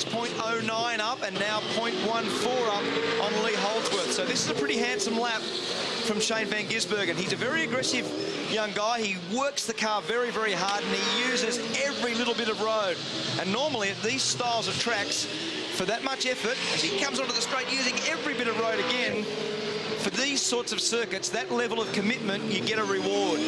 He's 0.09 up and now 0.14 up on Lee Holdsworth. So this is a pretty handsome lap from Shane Van Gisbergen. He's a very aggressive young guy. He works the car very, very hard, and he uses every little bit of road. And normally at these styles of tracks, for that much effort, as he comes onto the straight using every bit of road again, for these sorts of circuits, that level of commitment, you get a reward.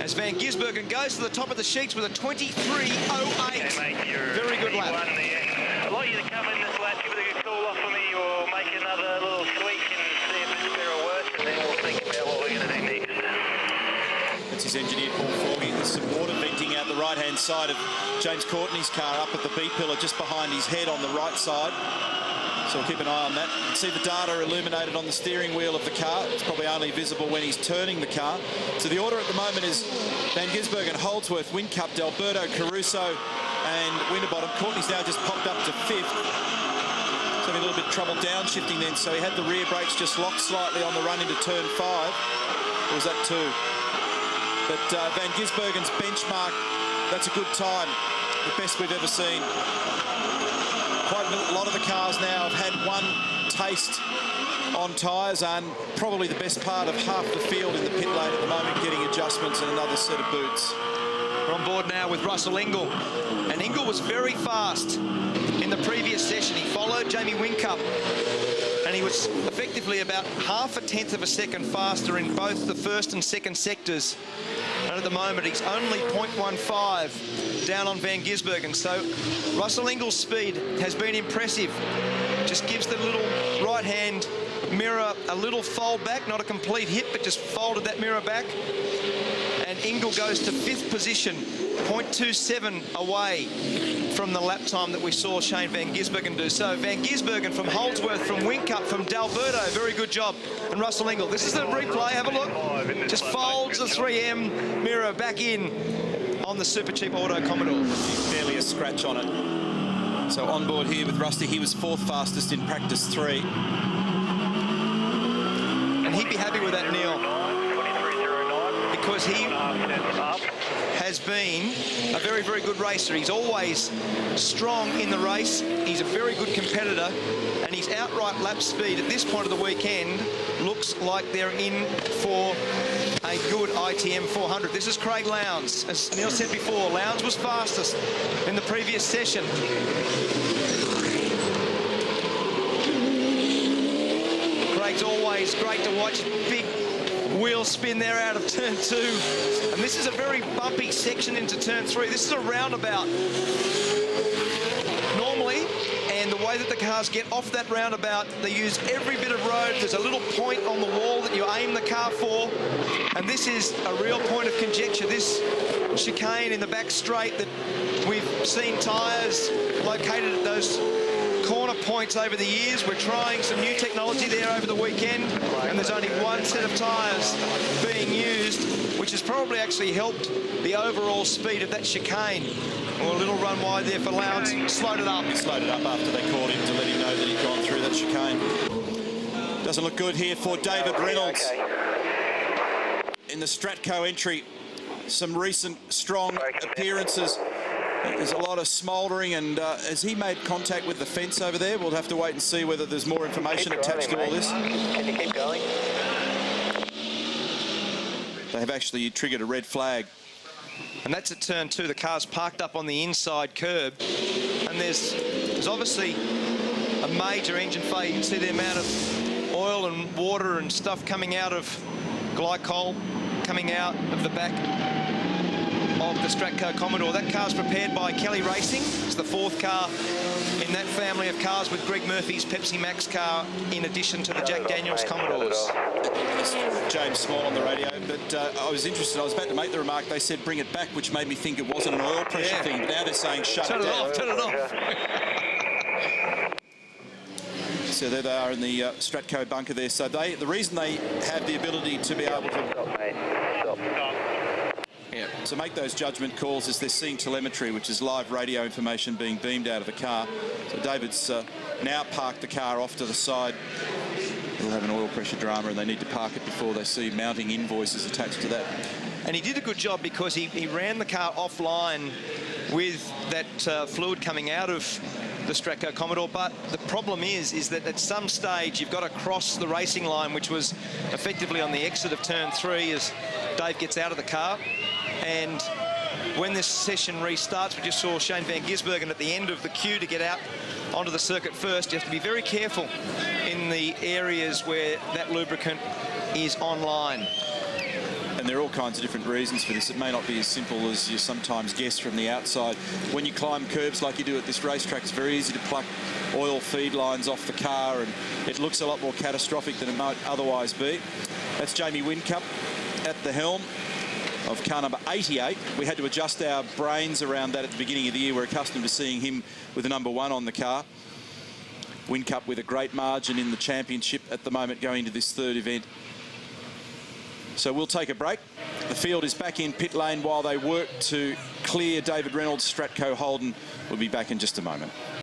As Van Gisbergen goes to the top of the sheets with a 23.08. Okay, mate, very good lap. I'd like you to come in this lap, give it a good cool off for me, or make another little tweak and see if it's better or worse, and then we'll think about what we're going to do next. That's his engineer, Paul Forgy. There's some water venting out the right-hand side of James Courtney's car up at the B pillar just behind his head on the right side. So we'll keep an eye on that. You can see the data illuminated on the steering wheel of the car. It's probably only visible when he's turning the car. So the order at the moment is Van Gisbergen, Holdsworth, Whincup, D'Alberto, Caruso and Winterbottom. Courtney's now just popped up to 5th. He's having a little bit of trouble downshifting then, so he had the rear brakes just locked slightly on the run into turn 5. Or was that 2? But Van Gisbergen's benchmark, that's a good time. The best we've ever seen. Quite a lot of the cars now have had one taste on tyres, and probably the best part of half the field in the pit lane at the moment getting adjustments and another set of boots. We're on board now with Russell Ingall, and Ingall was very fast in the previous session. He followed Jamie Whincup, and he was effectively about half a tenth of a second faster in both the first and second sectors. And at the moment, he's only 0.15 down on Van Gisbergen. So Russell Ingall's speed has been impressive. Just gives the little right-hand mirror a little fold back, not a complete hit, but just folded that mirror back. And Ingall goes to 5th position, 0.27 away from the lap time that we saw Shane Van Gisbergen do. So Van Gisbergen from Holdsworth, from Whincup, from D'Alberto, very good job. And Russell Ingall, this is the replay, have a look. Just folds the 3M mirror back in on the super cheap auto Commodore. Barely a scratch on it. So on board here with Rusty, he was 4th fastest in practice 3. And he'd be happy with that, Neil, because he has been a very, very good racer. He's always strong in the race. He's a very good competitor, and his outright lap speed at this point of the weekend looks like they're in for a good ITM 400. This is Craig Lowndes. As Neil said before, Lowndes was fastest in the previous session. Craig's always great to watch. Big wheel spin there out of turn 2. And this is a very bumpy section into turn 3. This is a roundabout normally, and the way that the cars get off that roundabout, they use every bit of road. There's a little point on the wall that you aim the car for, and this is a real point of conjecture. This chicane in the back straight that we've seen tyres located at those corner points over the years. We're trying some new technology there over the weekend, and there's only one set of tyres being used, which has probably actually helped the overall speed of that chicane. Well, a little run wide there for Lowndes. Slowed it up. He slowed it up after they called him to let him know that he'd gone through that chicane. Doesn't look good here for David Reynolds. In the Stratco entry, some recent strong appearances. There's a lot of smouldering, and has he made contact with the fence over there? We'll have to wait and see whether there's more information attached to all this. Can you keep going? They have actually triggered a red flag. And that's at turn 2. The car's parked up on the inside curb, and there's obviously a major engine failure. You can see the amount of oil and water and stuff coming out of glycol, coming out of the back of the Stratco Commodore. That car's prepared by Kelly Racing. It's the 4th car in that family of cars with Greg Murphy's Pepsi Max car, in addition to the Jack Daniels Commodores. James Small on the radio, but I was interested. I was about to make the remark. They said bring it back, which made me think it wasn't an oil pressure thing. But now they're saying shut it down. Turn it off. So there they are in the Stratco bunker there. So the reason they have the ability to be able to make those judgment calls is they're seeing telemetry, which is live radio information being beamed out of the car. So David's now parked the car off to the side. They'll have an oil pressure drama, and they need to park it before they see mounting invoices attached to that. And he did a good job, because he ran the car offline with that fluid coming out of the Stratco Commodore, but the problem is that at some stage you've got to cross the racing line, which was effectively on the exit of turn 3 as Dave gets out of the car. And when this session restarts, we just saw Shane van Gisbergen at the end of the queue to get out onto the circuit first. You have to be very careful in the areas where that lubricant is online. And there are all kinds of different reasons for this. It may not be as simple as you sometimes guess from the outside. When you climb curbs like you do at this racetrack, it's very easy to pluck oil feed lines off the car, and it looks a lot more catastrophic than it might otherwise be. That's Jamie Whincup at the helm of car number 88. We had to adjust our brains around that at the beginning of the year. We're accustomed to seeing him with the number 1 on the car. Whincup with a great margin in the championship at the moment going into this 3rd event. So we'll take a break. The field is back in pit lane while they work to clear David Reynolds' Stratco Holden. We'll be back in just a moment.